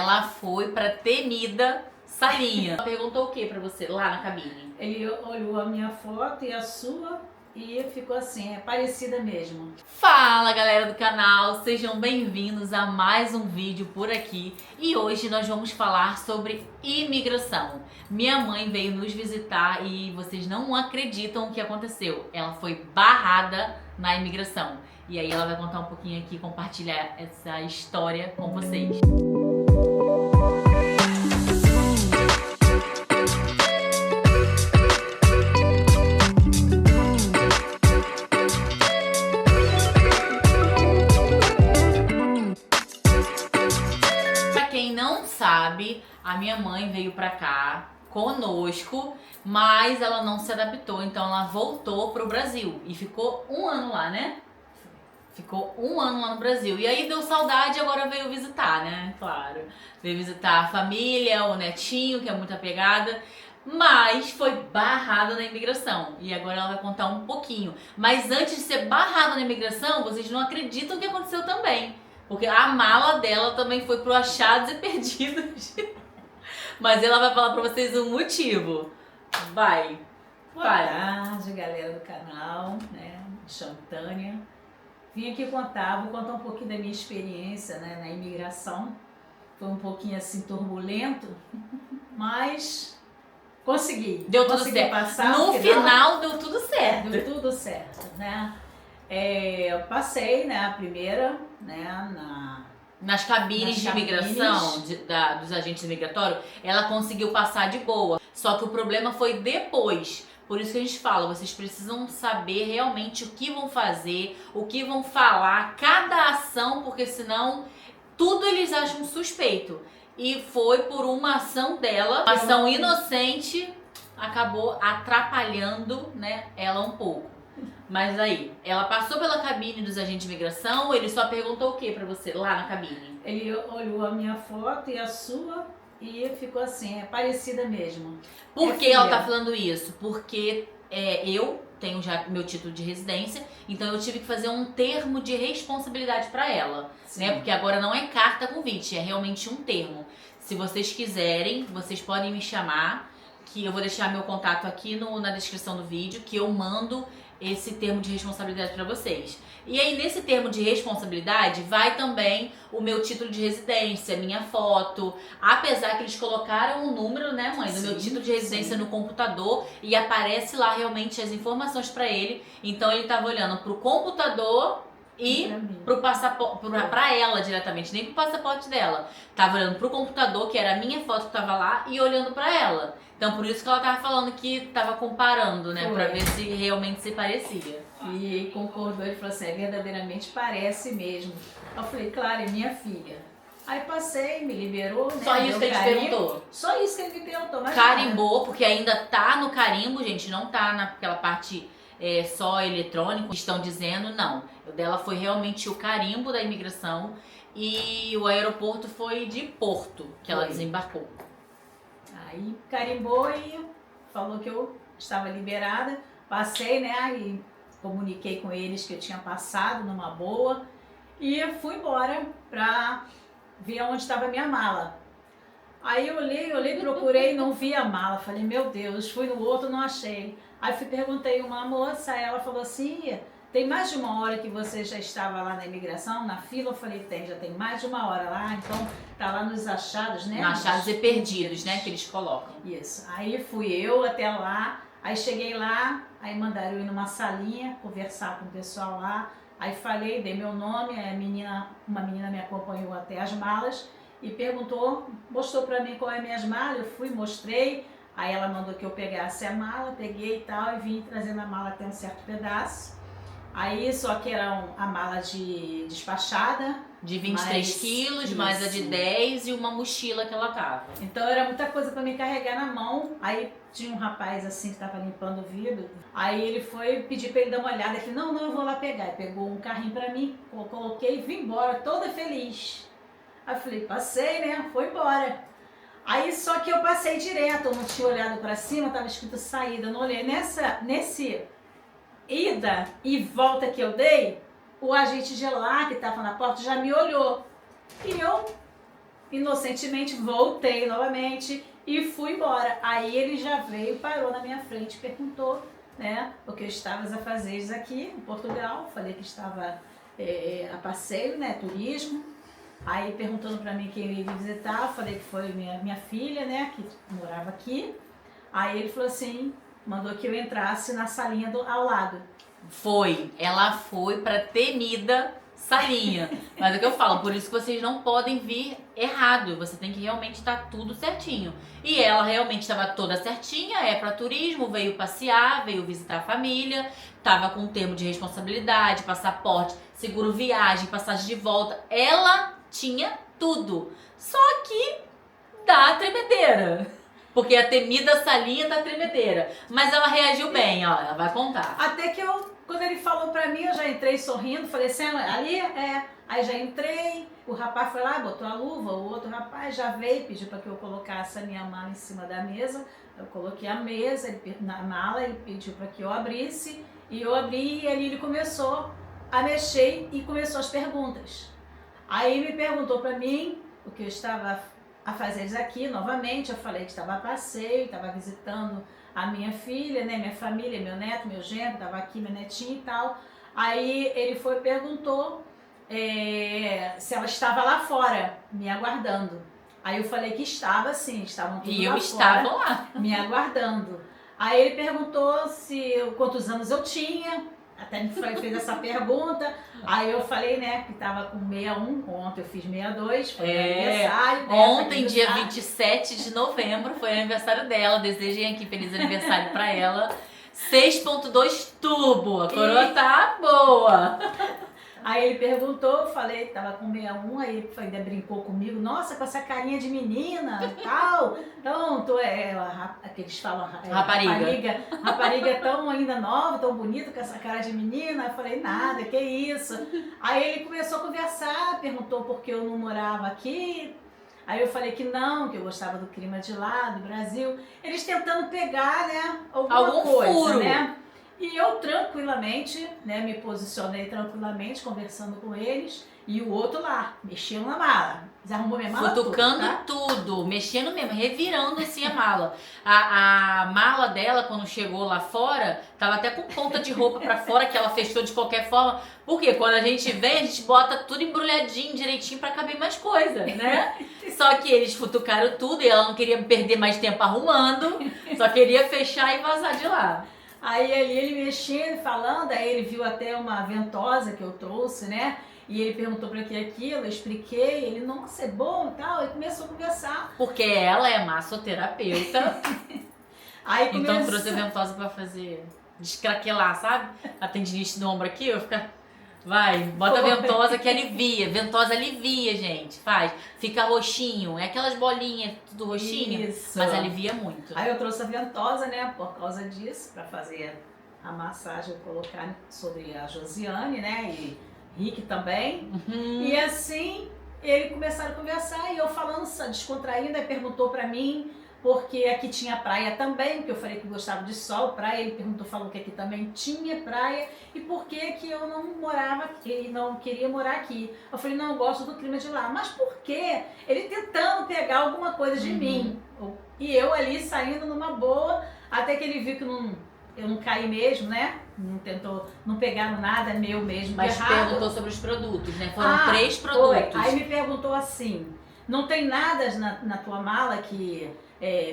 ela foi pra temida salinha. Ela perguntou o que pra você lá na cabine? Ele olhou a minha foto e a sua e ficou assim, é parecida mesmo. Fala galera do canal, sejam bem-vindos a mais um vídeo por aqui e hoje nós vamos falar sobre imigração. Minha mãe veio nos visitar e vocês não acreditam o que aconteceu. Ela foi barrada na imigração e aí ela vai contar um pouquinho aqui, compartilhar essa história com vocês. Sabe, a minha mãe veio pra cá conosco, mas ela não se adaptou, então ela voltou pro Brasil e ficou um ano lá, né? Ficou um ano lá no Brasil. E aí deu saudade e agora veio visitar, né? Claro. Veio visitar a família, o netinho, que é muito apegada. Mas foi barrada na imigração. E agora ela vai contar um pouquinho. Mas antes de ser barrada na imigração, vocês não acreditam o que aconteceu também. Porque a mala dela também foi pro achados e perdidos. Mas ela vai falar pra vocês o motivo. Vai. Boa tarde, galera do canal, né? Me chamo Tânia. Vim aqui vou contar um pouquinho da minha experiência, né, na imigração. Foi um pouquinho assim turbulento, mas consegui. Deu tudo consegui certo. Passar, no final deu tudo certo. Deu tudo certo, né? Eu passei, né, a primeira, né, nas cabines de imigração dos agentes migratórios, ela conseguiu passar de boa. Só que o problema foi depois. Por isso que a gente fala, vocês precisam saber realmente o que vão fazer, o que vão falar, cada ação, porque senão tudo eles acham suspeito. E foi por uma ação dela, uma ação inocente, acabou atrapalhando, né, ela um pouco. Mas aí, ela passou pela cabine dos agentes de imigração ou ele só perguntou o que pra você lá na cabine? Ele olhou a minha foto e a sua e ficou assim, é parecida mesmo. Por que ela tá falando isso? Porque eu tenho já meu título de residência, então eu tive que fazer um termo de responsabilidade pra ela, né? Porque agora não é carta convite, é realmente um termo. Se vocês quiserem, vocês podem me chamar, que eu vou deixar meu contato aqui na descrição do vídeo, que eu mando esse termo de responsabilidade para vocês. E aí nesse termo de responsabilidade vai também o meu título de residência, minha foto, apesar que eles colocaram o número, né, mãe, do meu título de residência no computador e aparece lá realmente as informações para ele. Então ele tava olhando pro computador e pro passaporte, pra ela diretamente, nem pro passaporte dela. Tava olhando pro computador, que era a minha foto que tava lá, e olhando pra ela. Então por isso que ela tava falando que tava comparando, né? Pra ver se realmente se parecia. E concordou, ele falou assim, verdadeiramente parece mesmo. Eu falei, claro, é minha filha. Aí passei, me liberou, né? Só isso que ele te perguntou? Só isso que ele me perguntou. Mas carimbou, porque ainda tá no carimbo, gente, não tá naquela parte só eletrônico, estão dizendo, não. O dela foi realmente o carimbo da imigração e o aeroporto foi de Porto, que ela desembarcou. Aí carimbou e falou que eu estava liberada, passei, né, e comuniquei com eles que eu tinha passado numa boa e fui embora pra ver onde estava a minha mala. Aí eu olhei, procurei, não vi a mala, falei, meu Deus, fui no outro, não achei. Aí perguntei uma moça, ela falou assim, tem mais de uma hora que você já estava lá na imigração, na fila? Eu falei, já tem mais de uma hora lá, então tá lá nos achados, né? Achados e perdidos, né, que eles colocam. Isso, aí fui eu até lá, aí cheguei lá, aí mandaram eu ir numa salinha, conversar com o pessoal lá, aí falei, dei meu nome, uma menina me acompanhou até as malas e perguntou, mostrou pra mim qual é minhas malas, eu fui, mostrei, aí ela mandou que eu pegasse a mala, peguei e tal, e vim trazendo a mala até um certo pedaço. Aí só que era a mala de despachada. De 23 quilos, mais a de 10 e uma mochila que ela tava. Então era muita coisa pra me carregar na mão. Aí tinha um rapaz assim que tava limpando o vidro. Aí ele foi pedir pra ele dar uma olhada. Ele falou, não, eu vou lá pegar. Ele pegou um carrinho pra mim, coloquei e vim embora, toda feliz. Aí eu falei, passei, né? Foi embora. Aí só que eu passei direto, eu não tinha olhado pra cima, tava escrito saída. Eu não olhei. Nesse ida e volta que eu dei, o agente de lá que estava na porta já me olhou. E eu inocentemente voltei novamente e fui embora. Aí ele já veio, parou na minha frente, perguntou, né, o que eu estavas a fazer aqui em Portugal. Falei que estava a passeio, né, turismo. Aí perguntando para mim quem ia me visitar, falei que foi minha filha, né, que morava aqui. Aí ele falou assim, mandou que eu entrasse na salinha ao lado. Ela foi pra temida salinha. Mas é o que eu falo, por isso que vocês não podem vir errado. Você tem que realmente estar tudo certinho. E ela realmente estava toda certinha, é pra turismo, veio passear, veio visitar a família, tava com um termo de responsabilidade, passaporte, seguro viagem, passagem de volta. Ela tinha tudo. Só que dá tremedeira. Porque a temida salinha da tremedeira. Mas ela reagiu bem, ó, ela vai contar. Até que quando ele falou pra mim, eu já entrei sorrindo, falei assim, ali é. Aí já entrei, o rapaz foi lá, botou a luva, o outro rapaz já veio, pediu pra que eu colocasse a minha mala em cima da mesa. Eu coloquei a mesa, na mala, ele pediu pra que eu abrisse, e eu abri, e ali ele começou a mexer e começou as perguntas. Aí me perguntou pra mim o que eu estava a fazer aqui novamente. Eu falei que estava a passeio, estava visitando a minha filha, né, minha família, meu neto, meu genro, estava aqui, meu netinho e tal. Aí ele foi e perguntou se ela estava lá fora, me aguardando. Aí eu falei que estava sim, estavam todos lá fora. E eu estava lá. Me aguardando. Aí ele perguntou quantos anos eu tinha, até me fez essa pergunta. Aí eu falei, né, que tava com 61, ontem eu fiz 62, foi aniversário. Né, ontem, dia 27 de novembro, foi aniversário dela. Desejem aqui feliz aniversário pra ela. 6.2 turbo, a coroa tá boa. Aí ele perguntou, eu falei que tava com 61, aí ele ainda brincou comigo, nossa, com essa carinha de menina e tal. Então, que eles falam rapariga tão ainda nova, tão bonita, com essa cara de menina. Eu falei, nada, que isso. Aí ele começou a conversar, perguntou por que eu não morava aqui. Aí eu falei que não, que eu gostava do clima de lá, do Brasil. Eles tentando pegar, né, alguma coisa, furo, né? E eu tranquilamente, né, me posicionei tranquilamente, conversando com eles, e o outro lá, mexendo na mala. Desarrumou minha mala futucando tudo, mexendo mesmo, revirando assim a mala. A mala dela, quando chegou lá fora, tava até com ponta de roupa pra fora, que ela fechou de qualquer forma. Porque quando a gente vem, a gente bota tudo embrulhadinho, direitinho, pra caber mais coisa, né? Só que eles futucaram tudo e ela não queria perder mais tempo arrumando, só queria fechar e vazar de lá. Aí ali ele mexendo, falando, aí ele viu até uma ventosa que eu trouxe, né? E ele perguntou pra que aquilo, eu expliquei, ele, nossa, é bom e tal, e começou a conversar. Porque ela é massoterapeuta, aí começou... então trouxe a ventosa pra fazer, descraquelar, sabe? A tendinite no ombro aqui, eu ficar... Vai, bota a ventosa que alivia. Ventosa alivia, gente. Faz. Fica roxinho. É aquelas bolinhas tudo roxinho. Isso. Mas alivia muito. Aí eu trouxe a ventosa, né? Por causa disso, pra fazer a massagem, colocar sobre a Josiane, né? E Rick também. Uhum. E assim, ele começaram a conversar e eu falando, descontraindo, aí perguntou pra mim porque aqui tinha praia também, porque eu falei que gostava de sol, praia, ele falou que aqui também tinha praia, e por que que eu não morava aqui, não queria morar aqui. Eu falei, não, eu gosto do clima de lá. Mas por quê? Ele tentando pegar alguma coisa de mim, e eu ali saindo numa boa, até que ele viu que eu não caí mesmo, né? Não tentou, não pegaram nada meu mesmo. Mas perguntou sobre os produtos, né? Foram 3 produtos. Foi. Aí me perguntou assim, não tem nada na tua mala que...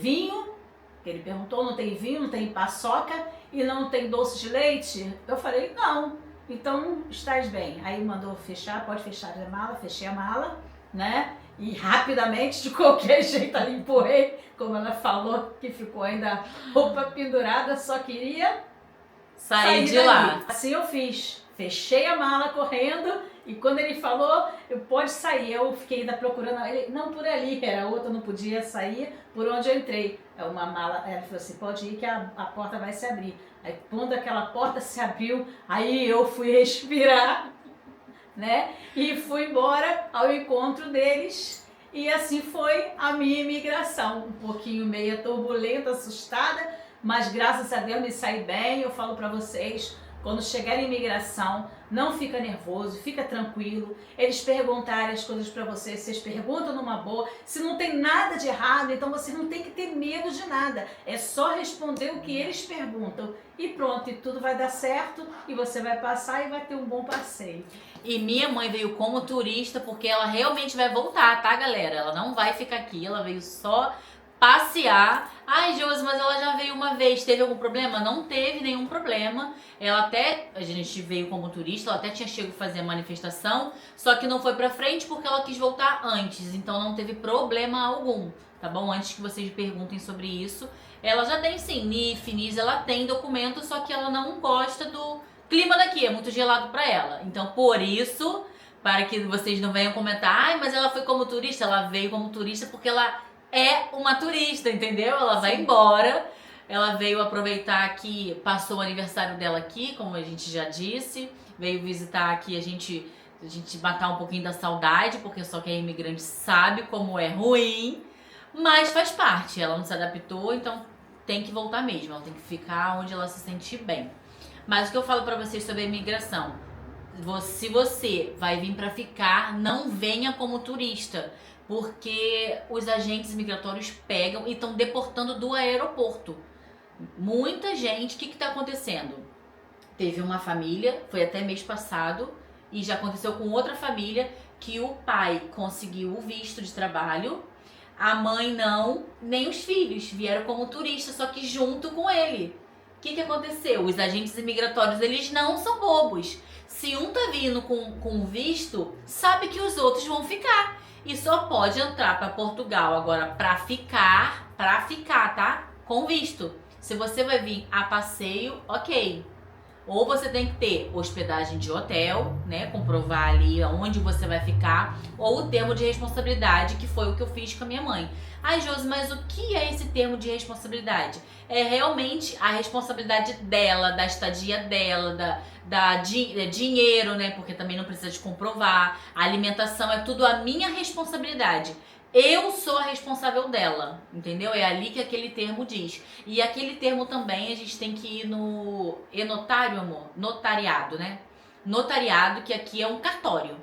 vinho, que ele perguntou, não tem vinho, não tem paçoca e não tem doce de leite? Eu falei, não, então estás bem. Aí mandou fechar, pode fechar a mala, fechei a mala, né? E rapidamente, de qualquer jeito, ali empurrei, como ela falou, que ficou ainda a roupa pendurada, só queria sair de lá. Assim eu fiz, fechei a mala correndo. E quando ele falou, eu pode sair, eu fiquei ainda procurando, ele, não por ali, era outra, não podia sair, por onde eu entrei. É uma mala, ele falou assim, pode ir que a porta vai se abrir. Aí quando aquela porta se abriu, aí eu fui respirar, né? E fui embora ao encontro deles. E assim foi a minha imigração, um pouquinho meia turbulenta, assustada, mas graças a Deus me saí bem. Eu falo pra vocês, quando chegar em imigração, Não fica nervoso, fica tranquilo. Eles perguntarem as coisas para vocês, vocês perguntam numa boa. Se não tem nada de errado, então você não tem que ter medo de nada. É só responder o que eles perguntam. E pronto, e tudo vai dar certo e você vai passar e vai ter um bom passeio. E minha mãe veio como turista porque ela realmente vai voltar, tá, galera? Ela não vai ficar aqui, ela veio só passear. Ai, Josi, mas ela já veio uma vez, teve algum problema? Não teve nenhum problema. Ela até, a gente veio como turista, ela até tinha chegado a fazer a manifestação, só que não foi pra frente porque ela quis voltar antes, então não teve problema algum, tá bom? Antes que vocês perguntem sobre isso, ela já tem sim, NIS, ela tem documento, só que ela não gosta do clima daqui, é muito gelado pra ela. Então, por isso, para que vocês não venham comentar, ai, mas ela foi como turista, ela veio como turista porque ela é uma turista, entendeu? Ela vai embora, ela veio aproveitar que passou o aniversário dela aqui, como a gente já disse, veio visitar aqui a gente matar um pouquinho da saudade, porque só quem é imigrante sabe como é ruim, mas faz parte, ela não se adaptou, então tem que voltar mesmo, ela tem que ficar onde ela se sente bem. Mas o que eu falo pra vocês sobre a imigração, se você vai vir pra ficar, não venha como turista, porque os agentes migratórios pegam e estão deportando do aeroporto. Muita gente, o que está acontecendo? Teve uma família, foi até mês passado, e já aconteceu com outra família, que o pai conseguiu o visto de trabalho, a mãe não, nem os filhos vieram como turista, só que junto com ele. O que aconteceu? Os agentes imigratórios, eles não são bobos. Se um tá vindo com visto, sabe que os outros vão ficar. E só pode entrar para Portugal agora para ficar, tá? Com visto. Se você vai vir a passeio, ok. Ou você tem que ter hospedagem de hotel, né? Comprovar ali onde você vai ficar. Ou o termo de responsabilidade, que foi o que eu fiz com a minha mãe. Ai, Josi, mas o que é esse termo de responsabilidade? É realmente a responsabilidade dela, da estadia dela, dinheiro, né? Porque também não precisa de comprovar. A alimentação é tudo a minha responsabilidade. Eu sou a responsável dela, entendeu? É ali que aquele termo diz. E aquele termo também a gente tem que ir no e-notário, amor? Notariado, né? Notariado, que aqui é um cartório.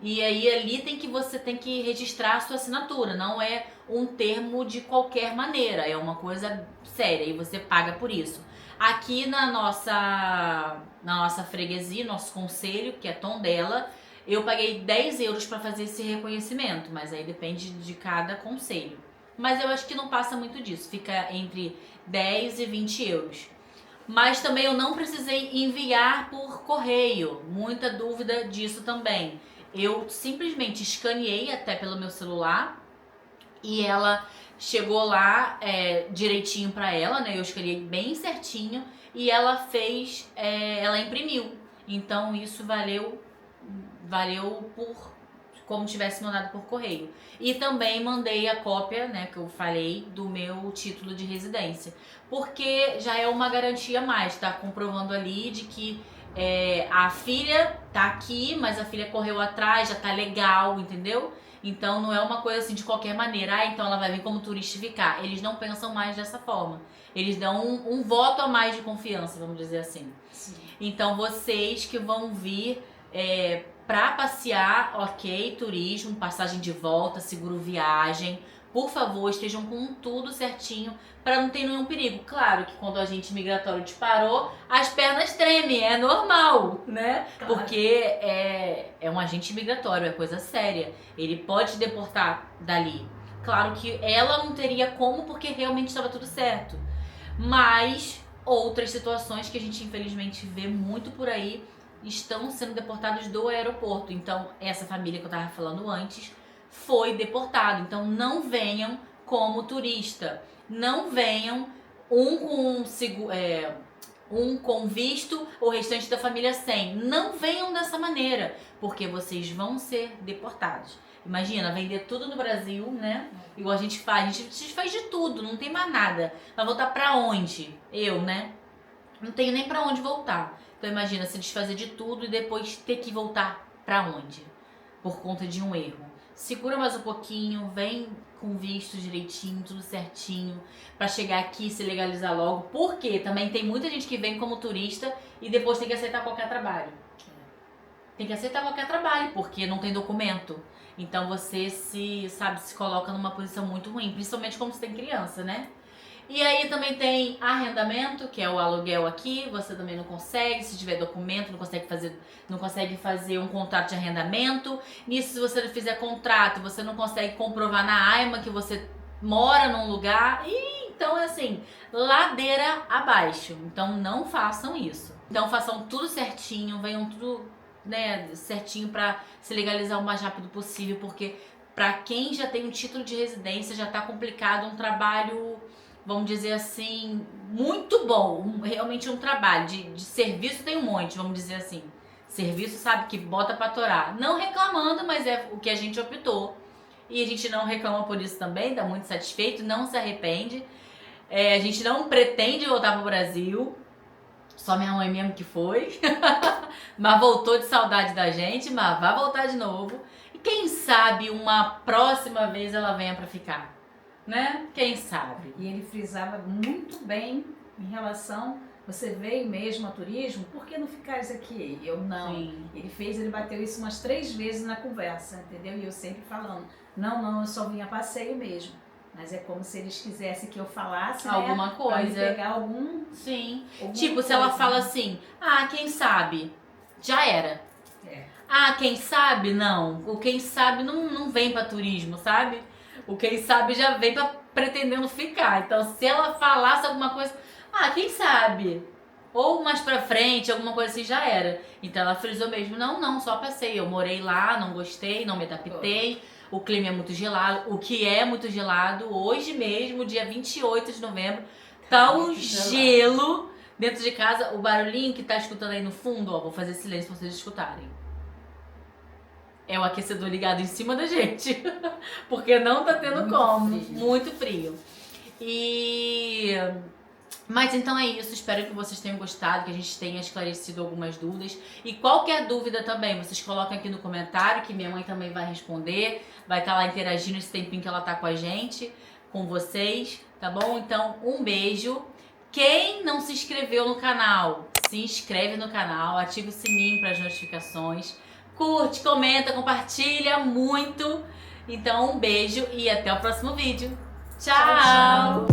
E aí ali você tem que registrar a sua assinatura, não é um termo de qualquer maneira, é uma coisa séria e você paga por isso. Aqui na nossa freguesia, nosso conselho, que é Tondela, eu paguei 10 euros para fazer esse reconhecimento, mas aí depende de cada conselho. Mas eu acho que não passa muito disso, fica entre 10 e 20 euros. Mas também eu não precisei enviar por correio, muita dúvida disso também. Eu simplesmente escaneei até pelo meu celular e ela chegou lá direitinho pra ela, né? Eu escaneei bem certinho e ela fez, ela imprimiu. Então isso valeu por como tivesse mandado por correio. E também mandei a cópia, né, que eu falei, do meu título de residência. Porque já é uma garantia a mais, tá comprovando ali de que a filha tá aqui, mas a filha correu atrás, já tá legal, entendeu? Então não é uma coisa assim de qualquer maneira, então ela vai vir como turista e ficar. Eles não pensam mais dessa forma. Eles dão um voto a mais de confiança, vamos dizer assim. Sim. Então vocês que vão vir pra passear, ok, turismo, passagem de volta, seguro viagem, por favor, estejam com tudo certinho para não ter nenhum perigo. Claro que quando o agente migratório te parou, as pernas tremem, é normal, né? Claro. Porque é um agente migratório, é coisa séria. Ele pode te deportar dali. Claro que ela não teria como, porque realmente estava tudo certo. Mas outras situações que a gente infelizmente vê muito por aí estão sendo deportados do aeroporto. Então, essa família que eu estava falando antes foi deportado. Então, não venham como turista. Não venham um com visto, o restante da família sem. Não venham dessa maneira, porque vocês vão ser deportados. Imagina, vender tudo no Brasil, né? Igual a gente faz de tudo, não tem mais nada. Vai voltar pra onde? Eu, né? Não tenho nem pra onde voltar. Então imagina, se desfazer de tudo e depois ter que voltar pra onde? Por conta de um erro. Segura mais um pouquinho, vem com visto direitinho, tudo certinho, pra chegar aqui e se legalizar logo. Porque também tem muita gente que vem como turista e depois tem que aceitar qualquer trabalho. tem que aceitar qualquer trabalho, porque não tem documento. Então você se coloca numa posição muito ruim, principalmente quando você tem criança, né? E aí também tem arrendamento, que é o aluguel aqui, você também não consegue, se tiver documento, não consegue fazer um contrato de arrendamento. Nisso, se você não fizer contrato, você não consegue comprovar na AIMA que você mora num lugar. E então, assim, ladeira abaixo. Então não façam isso. Então façam tudo certinho, venham tudo, né, certinho pra se legalizar o mais rápido possível, porque pra quem já tem um título de residência já tá complicado, um trabalho, vamos dizer assim, muito bom, realmente um trabalho de serviço tem um monte, vamos dizer assim. Serviço sabe que bota pra torar. Não reclamando, mas é o que a gente optou. E a gente não reclama por isso também, tá muito satisfeito, não se arrepende. A gente não pretende voltar pro Brasil. Só minha mãe mesmo que foi. Mas voltou de saudade da gente, mas vai voltar de novo. E quem sabe uma próxima vez ela venha pra ficar, né? Quem sabe? E ele frisava muito bem em relação, você veio mesmo a turismo, por que não ficares aqui? Eu não. Sim. Ele bateu isso umas 3 vezes na conversa, entendeu? E eu sempre falando, não, eu só vim a passeio mesmo. Mas é como se eles quisessem que eu falasse, alguma né? coisa. Pra me pegar algum... Sim. Alguma tipo, coisa, se ela fala né? assim, quem sabe, já era. É. Quem sabe, não. O quem sabe não vem pra turismo, sabe? O quem sabe já vem pretendendo ficar. Então, se ela falasse alguma coisa, quem sabe? Ou mais pra frente, alguma coisa assim, já era. Então, ela frisou mesmo, não, só passei. Eu morei lá, não gostei, não me adaptei. O clima é muito gelado, o que é muito gelado. Hoje mesmo, dia 28 de novembro, tá um gelo dentro de casa. O barulhinho que tá escutando aí no fundo, vou fazer silêncio pra vocês escutarem. É o aquecedor ligado em cima da gente. Porque não tá tendo Muito como. frio. Muito frio. Mas então é isso, espero que vocês tenham gostado, que a gente tenha esclarecido algumas dúvidas. E qualquer dúvida também, vocês colocam aqui no comentário, que minha mãe também vai responder. Vai estar lá interagindo esse tempinho que ela tá com a gente, com vocês, tá bom? Então, um beijo. Quem não se inscreveu no canal, se inscreve no canal, ativa o sininho para as notificações. Curte, comenta, compartilha muito. Então, um beijo e até o próximo vídeo. Tchau!